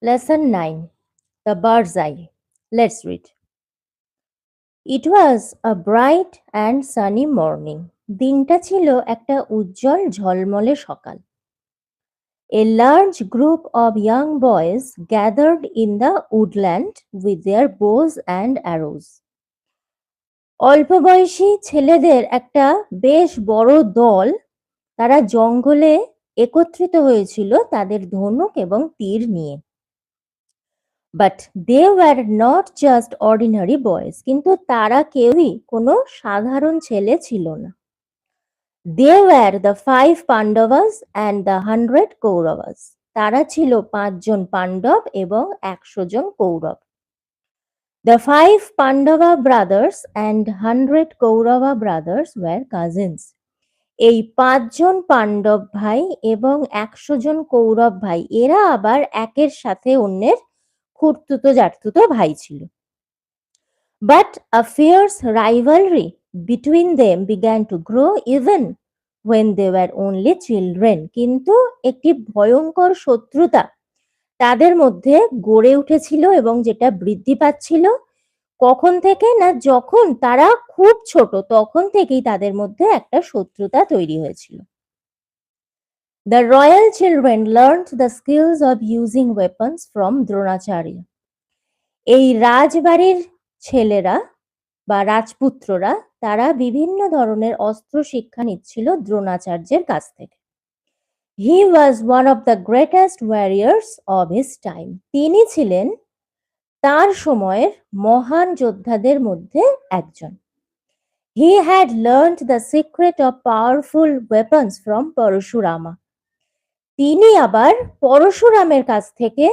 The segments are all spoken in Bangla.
Lesson 9. The Bird's Eye. Let's read. It was a bright and sunny morning. দিনটা ছিল একটা উজ্জ্বল ঝলমলে সকাল। A large group of young boys gathered in the woodland with their bows and arrows. অল্প বয়সী ছেলেদের একটা বেশ বড় দল তারা জঙ্গলে একত্রিত হয়েছিল তাদের ধনুক এবং তীর নিয়ে। But they were not just ordinary boys. কিন্তু তারা কেউই কোনো সাধারণ ছেলে ছিল না। They were the 5 Pandavas and the 100 Kauravas. তারা ছিল 5 জন পাণ্ডব এবং 100 জন Kaurava. The 5 Pandava brothers and 100 Kaurava brothers were cousins. এই 5 জন পাণ্ডব ভাই এবং 100 জন কৌরব ভাই এরা আবার একের সাথে অন্যের খুড়তুতো জাঠতুতো ভাই ছিল। But a fierce rivalry between them began to grow even when they were only children. কিন্তু একটি ভয়ঙ্কর শত্রুতা তাদের মধ্যে গড়ে উঠেছিল এবং যেটা বৃদ্ধি পাচ্ছিল কখন থেকে না যখন তারা খুব ছোট তখন থেকেই তাদের মধ্যে একটা শত্রুতা তৈরি হয়েছিল। The royal children learned the skills of using weapons from Dronacharya. এই রাজবাড়ির ছেলেরা বা রাজপুত্ররা তারা বিভিন্ন ধরনের অস্ত্র শিক্ষা নিচ্ছিল দ্রোণাচার্যের কাছ থেকে। He was one of the greatest warriors of his time. তিনি ছিলেন তার সময়ের মহান যোদ্ধাদের মধ্যে একজন। He had learned the secret of powerful weapons from Parashurama. তিনি আবার পরশুরামের কাছ থেকে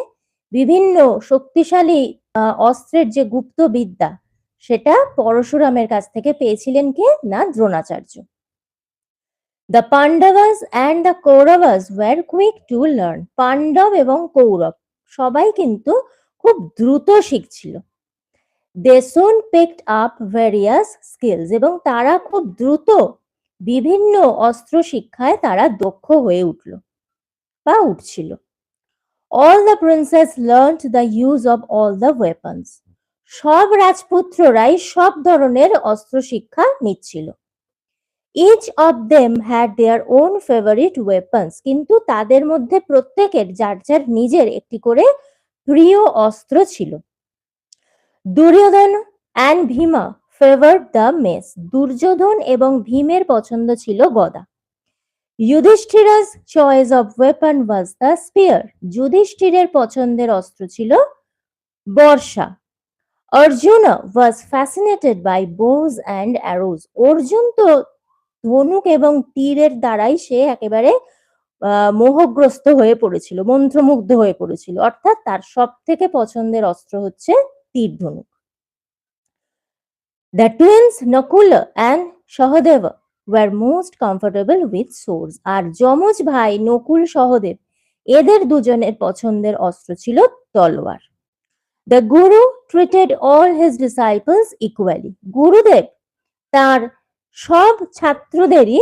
বিভিন্ন শক্তিশালী অস্ত্রের যে গুপ্ত বিদ্যা সেটা পরশুরামের কাছ থেকে পেয়েছিলেন কে না Dronacharya. The Pandavas and the Kauravas were quick to learn. Pandava এবং কৌরব সবাই কিন্তু খুব দ্রুত শিখছিল। They soon picked up various skills এবং তারা খুব দ্রুত বিভিন্ন অস্ত্র শিক্ষায় তারা দক্ষ হয়ে উঠল বা উঠছিল। All the princes learned the use of all the weapons. সব রাজপুত্ররাই সব ধরনের অস্ত্র শিক্ষা নিচ্ছিল। Each of them had their own favorite weapons. কিন্তু তাদের মধ্যে প্রত্যেকের যার যার নিজের একটি করে প্রিয় অস্ত্র ছিল। Duryodhan and Bhima favored the mace. Duryodhan এবং ভীমের পছন্দ ছিল গদা। Yudhishthira's choice of weapon was the spear. যুধিষ্ঠিরের পছন্দের অস্ত্র ছিল বর্ষা। Arjuna was fascinated by bows and arrows. Arjun তো ধনুক এবং তীরের দ্বারাই সে একেবারে মোহগ্রস্ত হয়ে পড়েছিল, মন্ত্রমুগ্ধ হয়ে পড়েছিল। অর্থাৎ তার সব থেকে পছন্দের অস্ত্র হচ্ছে তীর ধনুক। The twins Nakula and Sahadeva were most comfortable with swords. আর যমজ ভাই নকুল সহদেব এদের দুজনের পছন্দের অস্ত্র ছিল তলোয়ার। The Guru treated all his disciples equally. গুরুদেব তার সব ছাত্রদেরই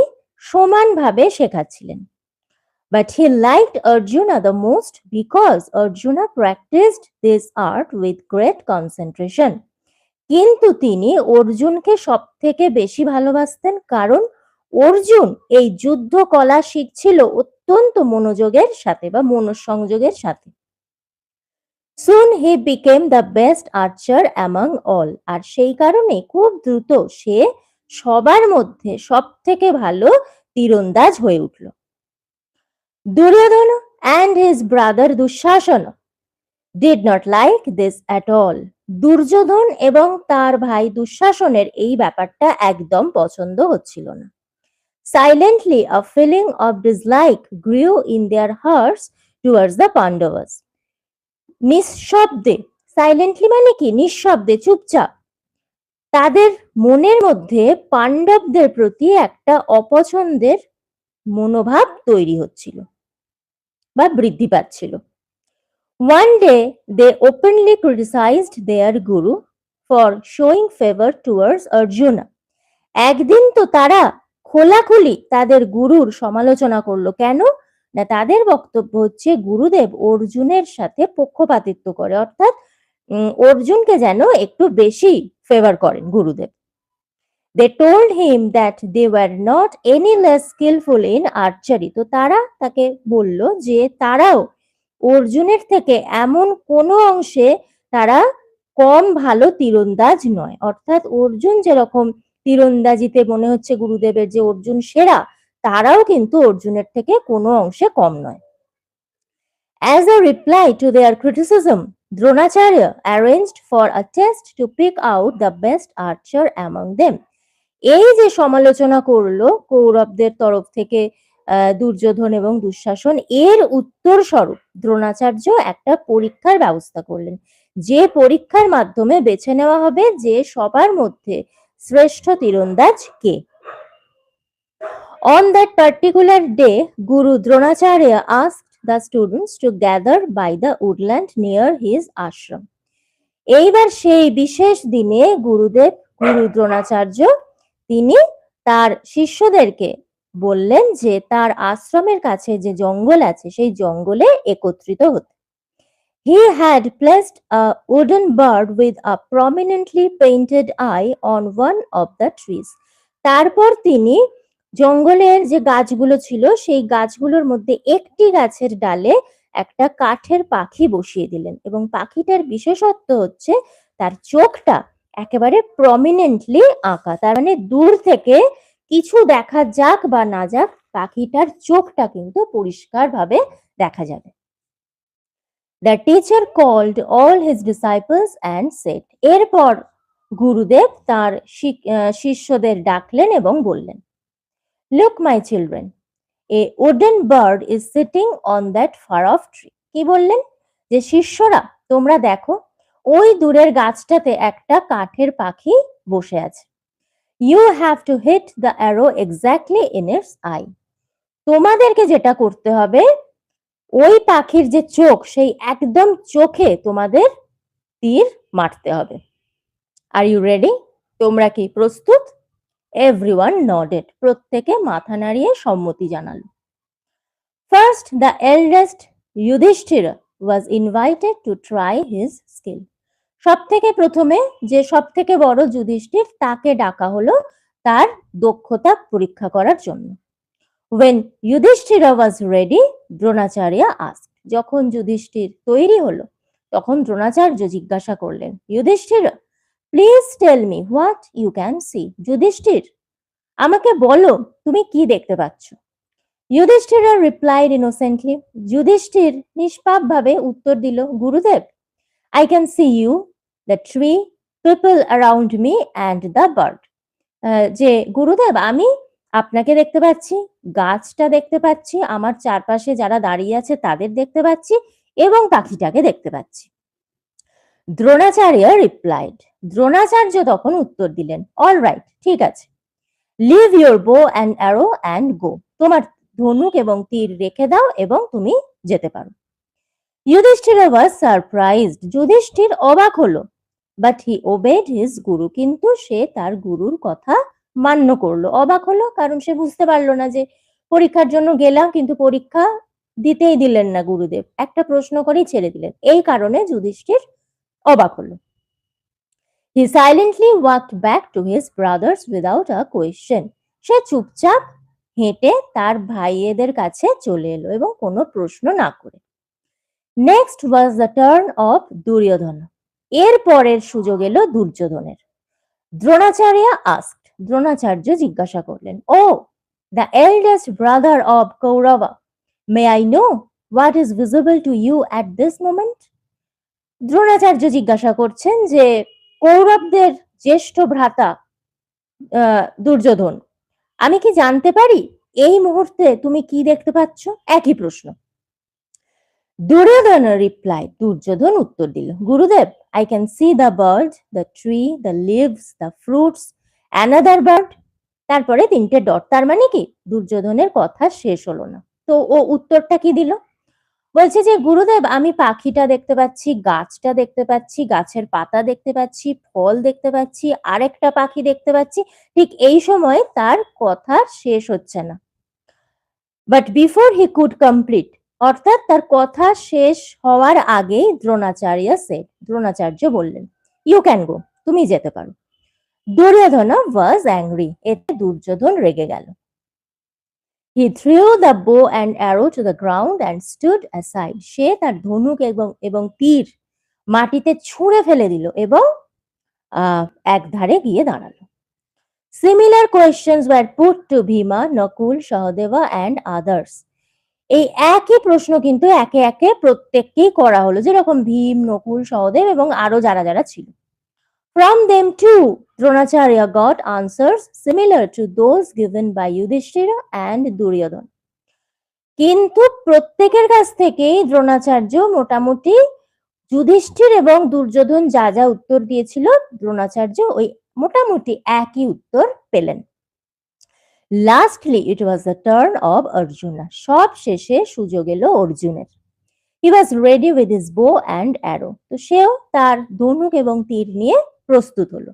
সমানভাবে শেখাচ্ছিলেন। But he liked Arjuna the most because Arjuna practiced this art with great concentration. কিন্তু তিনি অর্জুনকে সব থেকে বেশি ভালোবাসতেন কারণ অর্জুন এই যুদ্ধ কলা শিখছিল অত্যন্ত মনোযোগের সাথে বা মনোসংযোগের সাথে। Soon he became the best archer among all. আর সেই কারণে খুব দ্রুত সে সবার মধ্যে সব থেকে ভালো তীরন্দাজ হয়ে উঠল। Duryodhana and his brother Dushasana did not like this at all. Duryodhan এবং তার ভাই দুঃশাসনের এই ব্যাপারটা একদম পছন্দ হচ্ছিল না। Silently a feeling of dislike grew in their hearts towards the Pandavas. নিঃশব্দে, সাইলেন্টলি মানে কি নিঃশব্দে চুপচাপ, তাদের মনের মধ্যে পাণ্ডবদের প্রতি একটা অপছন্দের মনোভাব তৈরি হচ্ছিল বা বৃদ্ধি পাচ্ছিল। One day they openly criticized their guru for showing favor towards Arjuna. একদিন তো তারা খোলাখুলি তাদের গুরুর সমালোচনা করলো। কেন? না, তাদের বক্তব্য হচ্ছে গুরুদেব অর্জুনের সাথে পক্ষপাতিত্ব করে, অর্থাৎ অর্জুনকে যেন একটু বেশি ফেভার করেন গুরুদেব। They told him that they were not any less skillful in archery. তো তারা তাকে বলল যে তারাও অর্জুনের থেকে এমন কোনো অংশে তারা কম ভালো তীরন্দাজ নয়। অর্থাৎ অর্জুন যেরকম তীরন্দাজিতে মনে হচ্ছে গুরুদেবের যে অর্জুন সেরা, তারাও কিন্তু অর্জুনের থেকে কোনো অংশে কম নয়। As a reply to their criticism, Dronacharya arranged for a test to pick out the best archer among them. এই যে সমালোচনা করলো কৌরবদের তরফ থেকে দুর্যোধন এবং দুঃশাসন, এর উত্তর স্বরূপ দ্রোণাচার্য একটা পরীক্ষার ব্যবস্থা করলেন, যে পরীক্ষার মাধ্যমে বেছে নেওয়া হবে যে সবার মধ্যে শ্রেষ্ঠ তীরন্দাজ কে। On that particular day, Guru Dronacharya asked the students to gather by the woodland near his ashram. এইবার সেই বিশেষ দিনে গুরু দ্রোণাচার্য তিনি তার শিষ্যদেরকে বললেন যে তার আশ্রমের কাছে যে জঙ্গল আছে সেই জঙ্গলে একত্রিত হতে। He had placed a wooden bird with a prominently painted eye on one of the trees. তারপর তিনি জঙ্গলের যে গাছগুলো ছিল সেই গাছগুলোর মধ্যে একটি গাছের ডালে একটা কাঠের পাখি বসিয়ে দিলেন, এবং পাখিটার বিশেষত্ব হচ্ছে তার চোখটা একেবারে প্রমিনেন্টলি আঁকা। তার মানে দূর থেকে কিছু দেখা যাক বা না যাক, পাখিটার চোখটা কিন্তু পরিষ্কারভাবে দেখা যাবে। The teacher called all his disciples and said, এরপর গুরুদেব তার শিষ্যদের ডাকলেন এবং বললেন, Look, my children, a wooden bird is sitting on that far off tree. কি বললেন? যে শিষ্যরা তোমরা দেখো ওই দূরের গাছটাতে একটা কাঠের পাখি বসে আছে। You have to hit the arrow exactly in its eye. তোমাদেরকে যেটা করতে হবে, ওই পাখির যে চোখ সেই একদম চোখে তোমাদের তীর মারতে হবে। Are you ready? তোমরা কি প্রস্তুত? Everyone nodded. প্রত্যেকে মাথা নাড়িয়ে সম্মতি জানালো। First, the eldest Yudhishthira was invited to try his skill. সবথেকে প্রথমে যে সবথেকে বড় যুধিষ্ঠির, তাকে ডাকা হলো তার দক্ষতা পরীক্ষা করার জন্য। When Yudhishthira was ready, Dronacharya asked. যখন যুধিষ্ঠির তৈরি হলো তখন দ্রোণাচার্য জিজ্ঞাসা করলেন, Yudhishthira, please tell me what you can see. Yudhishthir, আমাকে বলো তুমি কি দেখতে পাচ্ছ। Yudhishthira replied innocently. যুধিষ্ঠির নিষ্পাপভাবে উত্তর দিল, গুরুদেব, I can see you, the tree, people around me and the bird. যে গুরুদেব, আমি আপনাকে দেখতে পাচ্ছি, গাছটা দেখতে পাচ্ছি, আমার চারপাশে যারা দাঁড়িয়ে আছে তাদের দেখতে পাচ্ছি এবং পাখিটাকে দেখতে পাচ্ছি। দ্রোণাচার্য রিপ্লাইড. দ্রোণাচার্য তখন উত্তর দিলেন, অল রাইট, ঠিক আছে, leave your bow and arrow and go. তোমার ধনুক এবং তীর রেখে দাও এবং তুমি যেতে পারো। Yudhishthira was surprised. যুধিষ্ঠির অবাক হলো, but he obeyed his guru. কিন্তু সে তার গুরুর কথা মান্য করলো। অবাক হলো কারণ সে বুঝতে পারলো না যে পরীক্ষার জন্য গেলাম কিন্তু পরীক্ষা দিতেই দিলেন না গুরুদেব, একটা প্রশ্ন করেই ছেড়ে দিলেন। এই কারণে যুধিষ্ঠির অবাক হলো। He silently walked back to his brothers without a question. সে চুপচাপ হেঁটে তার ভাইয়েদের কাছে চলে এলো এবং কোনো প্রশ্ন না করে। Next was the turn of Duryodhana. এর পরের সুযোগ এলো দুর্যোধনের। দ্রোণাচার্য asked. দ্রোণাচার্য জিজ্ঞাসা করলেন, Oh, the eldest brother of Kaurava, may I know what is visible to you at this moment? Dronacharya জিজ্ঞাসা করছেন যে কৌরবদের জ্যেষ্ঠ ভ্রাতা দুর্যোধন, আমি কি জানতে পারি এই মুহূর্তে তুমি কি দেখতে পাচ্ছ? একই প্রশ্ন। দুর্যোধন রিপ্লাই. দুর্যোধন উত্তর দিল, গুরুদেব, I can see the bird, the tree, the leaves, the fruits, another bird. তারপরে তিনটে ডট। তার মানে কি দুর্যোধনের কথা শেষ হলো না, তো ও উত্তরটা কি দিল? বলছে যে গুরুদেব আমি পাখিটা দেখতে পাচ্ছি, গাছটা দেখতে পাচ্ছি, গাছের পাতা দেখতে পাচ্ছি, ফল দেখতে পাচ্ছি, আরেকটা পাখি দেখতে পাচ্ছি। ঠিক এই সময় তার কথা শেষ হচ্ছে না। But before he could complete, অর্থাৎ তার কথা শেষ হওয়ার আগেই দ্রোণাচার্য বললেন, ইউ ক্যান গো, তুমি যেতে পারো। দুর্যোধনা ওয়াজ অ্যাংরি, এতে দুর্যোধন রেগে গেল। He threw the bow and arrow to the ground and stood aside. সে তার ধনুক এবং তীর মাটিতে ছুঁড়ে ফেলে দিল এবং এক ধারে গিয়ে দাঁড়ালো। Similar questions were put to Bhima, Nakul, Sahadeva and others. এই একই প্রশ্ন কিন্তু একে একে প্রত্যেককেই করা হলো, যেরকম ভীম, নকুল, সহদেব এবং আরো যারা যারা ছিল। From them too, Dronacharya got answers similar to those given by Yudhishthira and Duryodhana. কিন্তু প্রত্যেকের কাছ থেকেই দ্রোণাচার্য মোটামুটি যুধিষ্ঠির এবং দুর্যোধন যা যা উত্তর দিয়েছিল, দ্রোণাচার্য ওই মোটামুটি একই উত্তর পেলেন। Lastly it was the turn of Arjuna, সব শেষে সুযোগ এলো অর্জুনের। He was ready with his bow and arrow, তো সেও তার ধনুক এবং তীর নিয়ে প্রস্তুত হলো।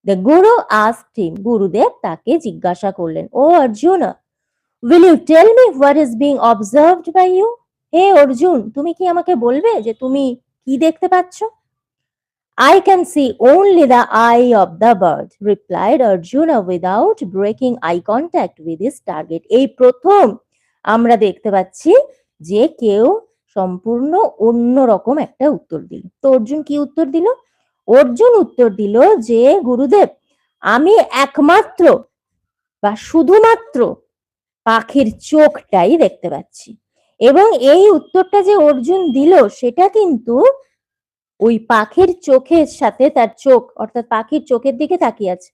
দ্য গুরু আস্কড হিম, গুরুদেব তাকে জিজ্ঞাসা করলেন, ও Arjuna, will you tell me what is being observed by you? হে অর্জুন, তুমি কি আমাকে বলবে যে তুমি কি দেখতে পাচ্ছ? I can see only the eye of the bird, replied Arjuna without breaking eye contact with his target. এই প্রথম আমরা দেখতে পাচ্ছি যে কেউ সম্পূর্ণ অন্যরকম একটা উত্তর দিল। তো অর্জুন কি উত্তর দিল? অর্জুন উত্তর দিল যে গুরুদেব, আমি একমাত্র বা শুধুমাত্র পাখির চোখটাই দেখতে পাচ্ছি। এবং এই উত্তরটা যে অর্জুন দিল সেটা কিন্তু ওই পাখির চোখের সাথে তার চোখ, অর্থাৎ পাখির চোখের দিকে তাকিয়ে আছে,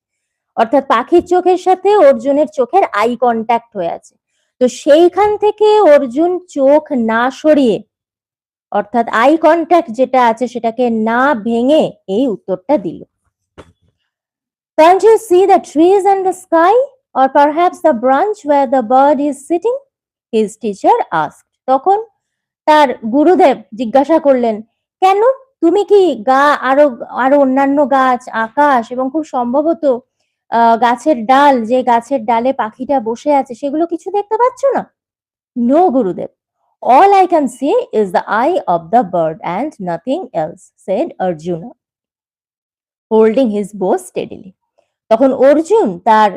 অর্থাৎ পাখির চোখের সাথে অর্জুনের চোখের আই কন্ট্যাক্ট হয়ে আছে। তো সেইখান থেকে অর্জুন চোখ না সরিয়ে, অর্থাৎ আই কন্ট্যাক্ট যেটা আছে সেটাকে না ভেঙে এই উত্তরটা দিল। Can't you see the trees and the sky? Or perhaps the branch where the bird is sitting? His teacher asked. তখন তার গুরুদেব জিজ্ঞাসা করলেন, কেন তুমি কি আরো আরো অন্যান্য গাছ, আকাশ এবং খুব সম্ভবত গাছের ডাল, যে গাছের ডালে পাখিটা বসে আছে, সেগুলো কিছু দেখতে পাচ্ছ না? No, গুরুদেব. All I can see is the eye of the bird and nothing else, said Arjuna, holding his bow steadily. তখন অর্জুন তার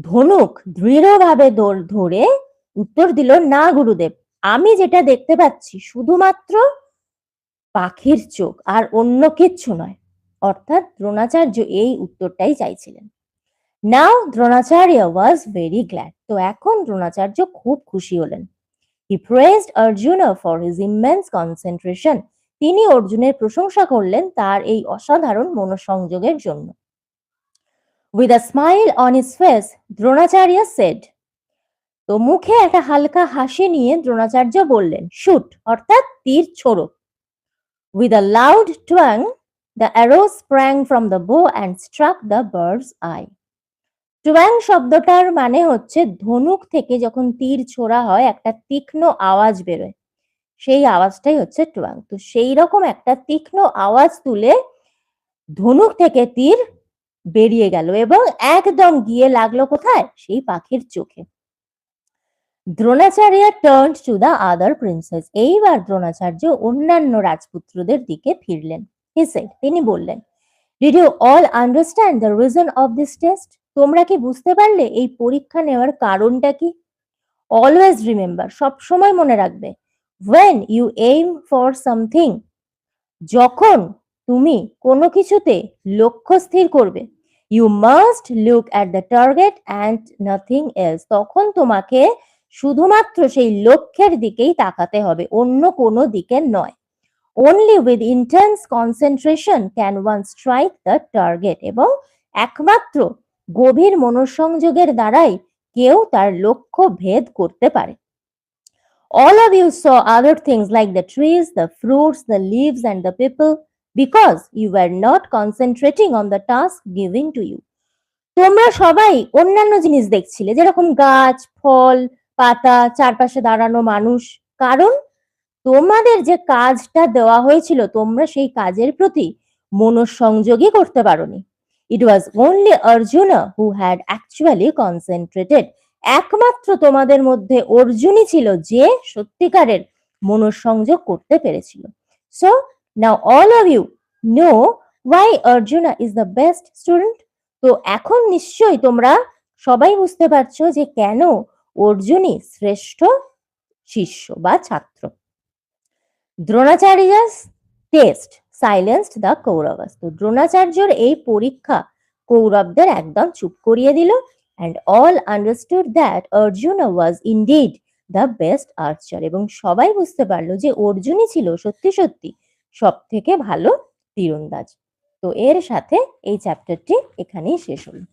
ধনুক দৃঢ়ভাবে ধরে উত্তর দিল, না গুরুদেব, আমি যেটা দেখতে পাচ্ছি শুধুমাত্র পাখির চোখ, আর অন্য কিচ্ছু নয়। অর্থাৎ দ্রোণাচার্য এই উত্তরটাই চাইছিলেন। Now Dronacharya was very glad, তো এখন দ্রোণাচার্য খুব খুশি হলেন। He praised Arjun for his immense concentration, তিনি অর্জুনের প্রশংসা করলেন তার এই অসাধারণ মনোসংযোগের জন্য। With a smile on his face, Dronacharya said, তো মুখে একটা হালকা হাসি নিয়ে দ্রোণাচার্য বললেন, শুট, অর্থাৎ তীর ছোড়ো। With a loud twang, the arrow sprang from the bow and struck the bird's eye. টুয়াং শব্দটার মানে হচ্ছে ধনুক থেকে যখন তীর ছোড়া হয় একটা তীক্ষ্ণ আওয়াজ বেরোয়, সেই আওয়াজটাই হচ্ছে টুয়াং। তো সেই রকম একটা তীক্ষ্ণ আওয়াজ তুলে ধনুক থেকে তীর বেরিয়ে গেল এবং একদম গিয়ে লাগলো কোথায়? সেই পাখির চোখে। Dronacharya turned to the other princess, এইবার দ্রোণাচার্য অন্যান্য রাজপুত্রদের দিকে ফিরলেন। হি সেড, তিনি বললেন, did you all understand the reason of this test? তোমরা কি বুঝতে পারলে এই পরীক্ষা নেওয়ার কারণটা কি? অলওয়েজ রিমেম্বার, সবসময় মনে রাখবে, when you aim for something, যখন তুমি কোনো কিছুতে লক্ষ্য স্থির করবে, you must look at the target and nothing else, তখন তোমাকে শুধুমাত্র সেই লক্ষ্যের দিকেই তাকাতে হবে, অন্য কোনো দিকে নয়। Only with intense concentration can one strike the target, এবং একমাত্র গভীর মনোসংযোগের দ্বারাই কেউ তার লক্ষ্য ভেদ করতে পারে। All of you saw other things like the trees, the fruits, the leaves and the people because you were not concentrating on the task given to you. তোমরা সবাই অন্যান্য জিনিস দেখছিলে, যেরকম গাছ, ফল, পাতা, চারপাশে দাঁড়ানো মানুষ, কারণ তোমাদের যে কাজটা দেওয়া হয়েছিল তোমরা সেই কাজের প্রতি মনোসংযোগই করতে পারোনি। It was only Arjuna who had actually concentrated. একমাত্র তোমাদের মধ্যে অর্জুনই ছিল যে সত্যিকারের মনোসংযোগ করতে পেরেছিল। So now all of you know why Arjuna is the best student. তো এখন নিশ্চয়ই তোমরা সবাই বুঝতে পারছো যে কেন অর্জুনই শ্রেষ্ঠ শিষ্য বা ছাত্র। দ্রোণাচার্য's টেস্ট সাইলেন্সড দ্য কৌরবাস। তো দ্রোণাচার্যর এই পরীক্ষা কৌরবদের একদম চুপ করিয়ে দিল। and all understood that Arjuna was indeed the best archer. এবং সবাই বুঝতে পারলো যে অর্জুনই ছিল সত্যি সত্যি সব থেকে ভালো তীরন্দাজ। তো এর সাথে এই চ্যাপ্টারটি এখানেই শেষ হলো।